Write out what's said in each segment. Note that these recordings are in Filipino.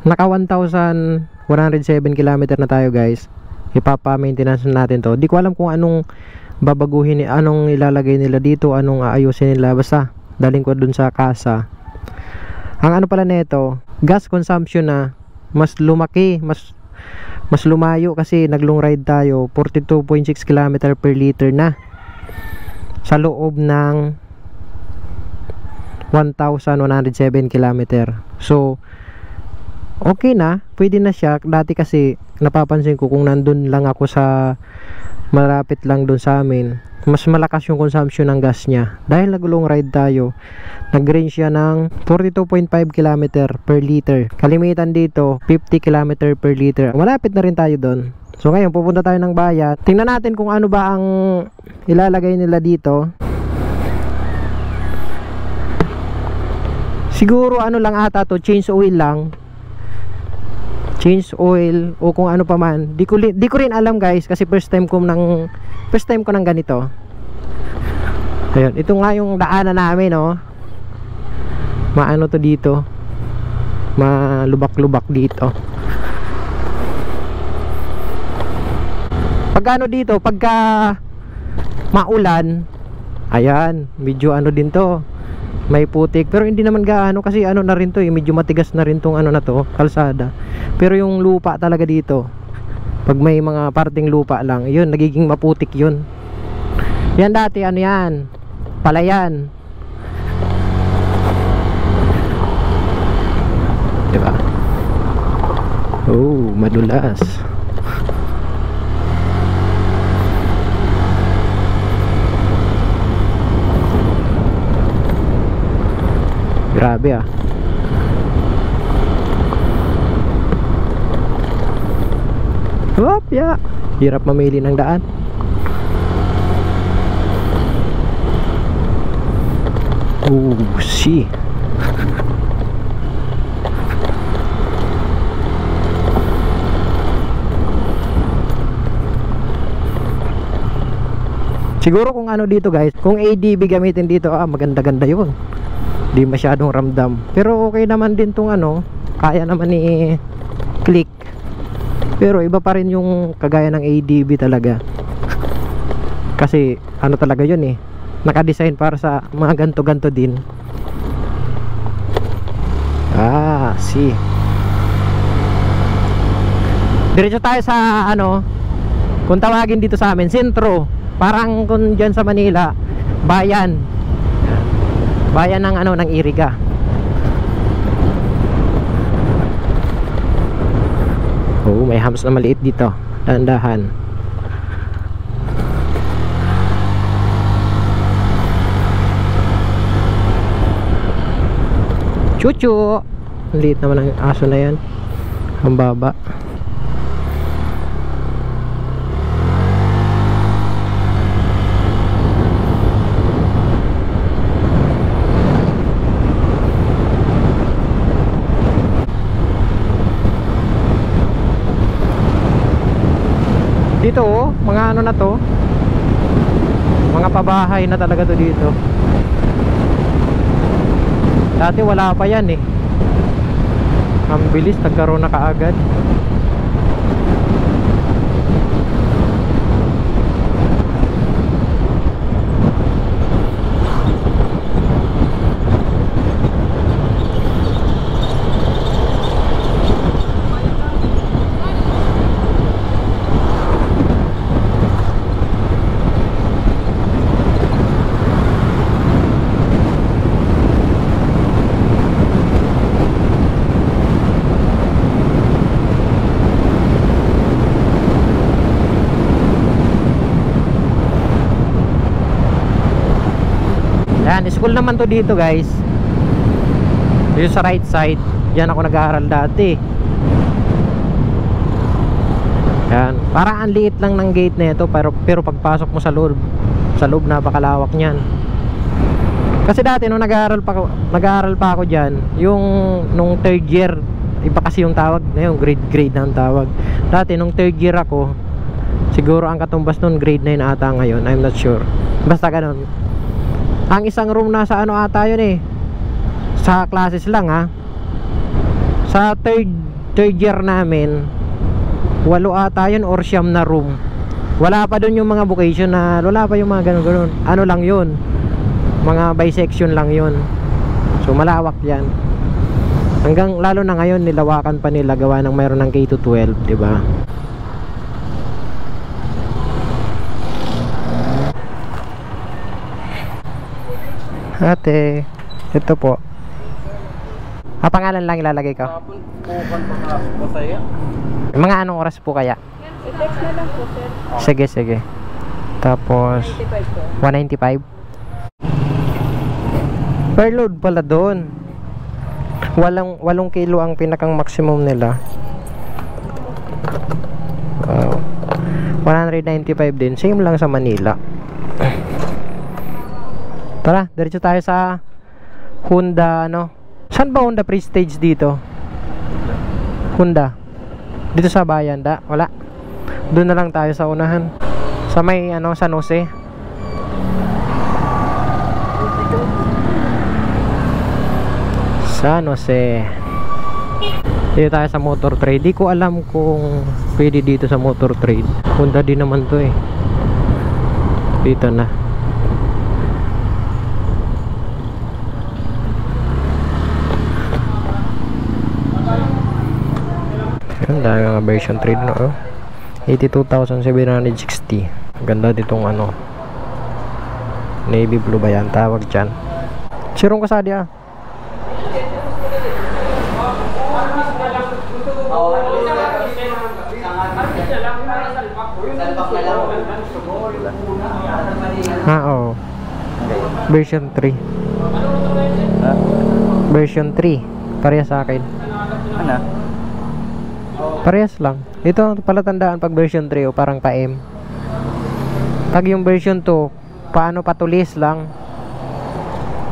Naka 1,107 km na tayo guys. Ipapa-maintenance natin to. Di ko alam kung anong babaguhin, anong ilalagay nila dito, anong aayusin nila. Basta daling ko dun sa kasa. Ang ano pala nito, gas consumption na mas lumaki, mas lumayo kasi naglong ride tayo. 42.6 km per liter na sa loob ng 1,107 km. So okay na, pwede na siya. Dati kasi napapansin ko kung nandun lang ako sa malapit lang dun sa amin, mas malakas yung consumption ng gas niya. Dahil nag-long ride tayo, nag-range siya ng 42.5 km per liter. Kalimitan dito 50 km per liter. Malapit na rin tayo dun. So ngayon pupunta tayo ng bayan. Tingnan natin kung ano ba ang ilalagay nila dito. Siguro ano lang ata to, change oil lang. Change oil o kung ano pa man. Di ko rin alam guys kasi first time ko nang ganito. Ayun, ito nga yung daanan namin, oh. Maano to dito. Malubak-lubak dito. Pag ano dito, pagka maulan, ayan, medyo ano din to. May putik, pero hindi naman gaano kasi ano na rin to, medyo matigas na rin tong ano na to, kalsada. Pero yung lupa talaga dito, pag may mga parting lupa lang, yun, nagiging maputik yun. Yan dati, ano yan, palayan. Diba? Oh, madulas. Grabe ah. Hop, ya. Hirap mamili ng daan. Oh, see. Siguro kung ano dito guys, kung ADB gamitin dito, maganda-ganda yun. Di masyadong ramdam. Pero okay naman din tong ano, kaya naman ni click. Pero iba pa rin yung kagaya ng ADB talaga. Kasi ano talaga yun eh, naka-design para sa mga ganto-ganto din. See. Diretso tayo sa ano, kung tawagin dito sa amin, sentro. Parang kung dyan sa Manila, bayan. Bayan ng ano, ng Iriga. Oh, may hams na maliit dito. Dahan-dahan. Chuchu. Ang liit naman ang aso na yan. Ang baba. Dito oh, mga ano na to, mga pabahay na talaga to dito. Dati wala pa yan eh. Ang bilis, nagkaroon na kaagad. Yan, school naman to dito guys. Dito sa right side. Yan ako nag-aaral dati. Yan, parang ang liit lang ng gate na ito, pero pagpasok mo sa loob napakalawak niyan. Kasi dati nung nag-aaral pa ako diyan, yung nung third year, iba kasi yung tawag, ngayon grade na ang tawag. Dati nung third year ako, siguro ang katumbas nun grade 9 ata ngayon, I'm not sure. Basta ganun. Ang isang room nasa ano ata yun eh, sa classes lang ha. Sa third third year namin, 8 ata yun or 9 na room. Wala pa dun yung mga vocation na, wala pa yung mga ganun. Ano lang yun, mga bisection lang yun. So malawak yan. Hanggang lalo na ngayon nilawakan pa nila, gawa ng mayroon ng K-12, di ba? Ate, ito po. Pangalan lang ilalagay ko. Mga anong oras po kaya? I-text na lang po, sir. Sige, sige. Tapos 195. Per load pala doon. 8 kilo ang pinakang maximum nila. Wow. 195 din. Same lang sa Manila. Tara, diretso tayo sa Honda, ano? Saan ba Honda Prestige dito? Honda. Dito sa bayan, wala. Doon na lang tayo sa unahan. Sa may, ano, San Jose. San Jose. Dito tayo sa Motor Trade. Di ko alam kung pwede dito sa Motor Trade. Honda din naman to eh. Dito na. Yan, dahil nga version 3 no. 82,760. Ganda ditong ano, navy blue ba yan tawag dyan. Sirong kasadi ah. Oo. Version 3. Version 3. Parehas sa akin. Ano? Parehas lang. Ito palatandaan pag version 3 o parang pa-M. Pag yung version 2, paano patulis lang.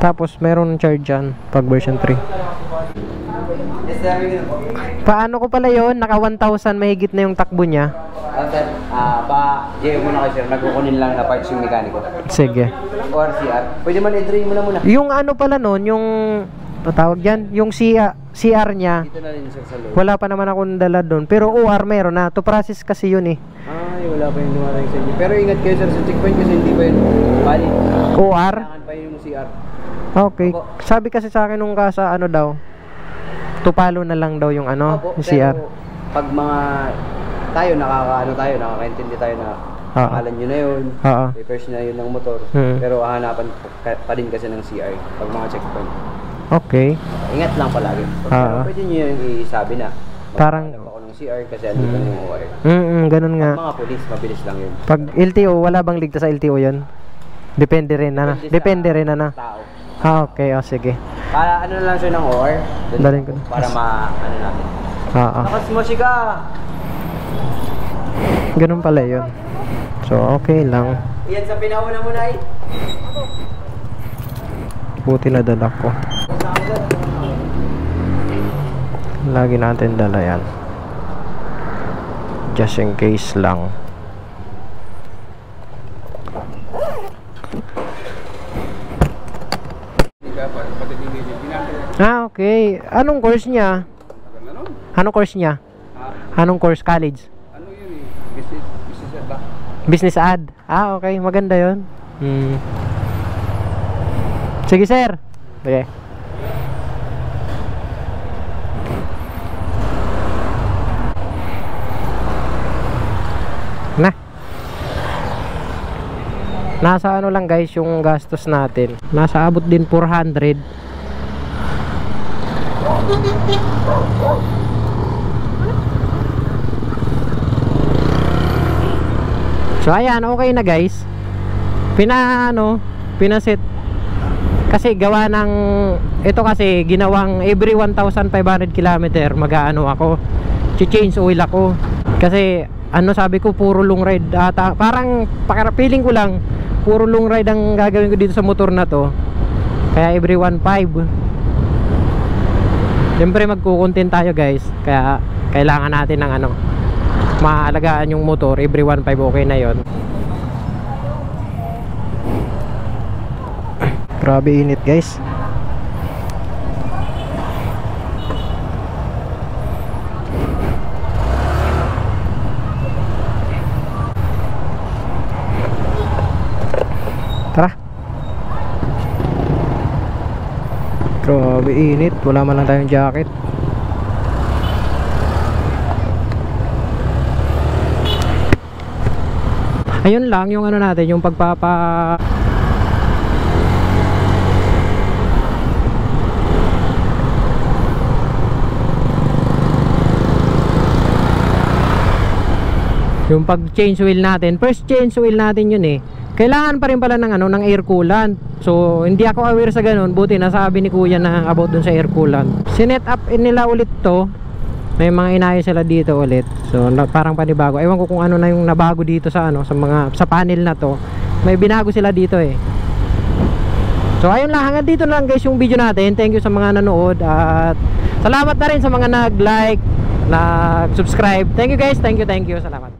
Tapos meron charge dyan pag version 3. Paano ko pala yon? Naka 1,000 mahigit na yung takbo niya. Sir, pa-JM muna kayo sir. Nagkukunin lang na parts yung mekaniko. Sige. Or CR. Pwede man i-drain mo na muna. Yung ano pala nun, yung tawag dyan, yung CR niya, Dito na rin sir sa loob. wala pa naman akong dala doon. Pero OR meron na. To process kasi yun eh. Ay, wala pa yung dumating sa inyo. Pero ingat kayo sir sa checkpoint kasi hindi pa yun valid. OR? Kailangan pa yung CR. Okay. Sabi kasi sa akin nung kasa ano daw, tupalo na lang daw yung ano, Opo, yung CR. pero pag mga tayo nakakaintindi tayo na pangalan nyo na yun, papers na yun ng motor, pero hahanapan pa din kasi ng CR pag mga checkpoint. Okay. Ingat lang palagi. Pero pwede nyo yung isabi na parang ako ng CR kasi andito na yung OR. ganun nga. Pag mga police, mabilis lang yun. Pag LTO, wala bang ligtas sa LTO yun? Depende rin na. Depende rin na. Tao. Okay, sige. Para ano lang siya ng OR, Dalhin ko na. para ano natin. Lakas mo siya ka! Ganun pala yun. So, okay lang. Iyan sa pinauna mo na eh. Buti na dala ko. Lagi natin dala yan. Just in case lang. Okay. Anong course niya? Anong course niya? Anong course? College? Ano yun eh? Business ad ba? Business ad? Okay. Maganda yun. Sige, sir. Okay. Nasa ano lang guys yung gastos natin. Nasa abot din 400. So ayan, okay na guys. Pinaset. Kasi gawa ng ito kasi ginawang every 1,500 km mag-aano ako. Change oil ako. Kasi sabi ko puro long ride ata. Parang feeling ko lang puro long ride ang gagawin ko dito sa motor na to. Kaya every 1,500. Siyempre magkukontent tayo guys. Kaya kailangan natin ng maalagaan yung motor. Every 1,500 okay na yon. Grabe init guys. init, wala man lang tayong jacket. Ayun lang yung ano natin, yung pagpapa yung pag change wheel natin, first change wheel natin yun eh. Kailangan pa rin pala ng ano, ng air coolant. So hindi ako aware sa ganun, buti nasabi ni kuya na about dun sa air coolant. Sinet up nila ulit to. May mga inayos sila dito ulit. So parang panibago. Ewan ko kung ano na yung nabago dito sa ano, sa panel na to. May binago sila dito eh. So ayun lang, hanggang dito na lang guys yung video natin. Thank you sa mga nanood at salamat na rin sa mga nag-like, nag-subscribe. Thank you guys, thank you, salamat.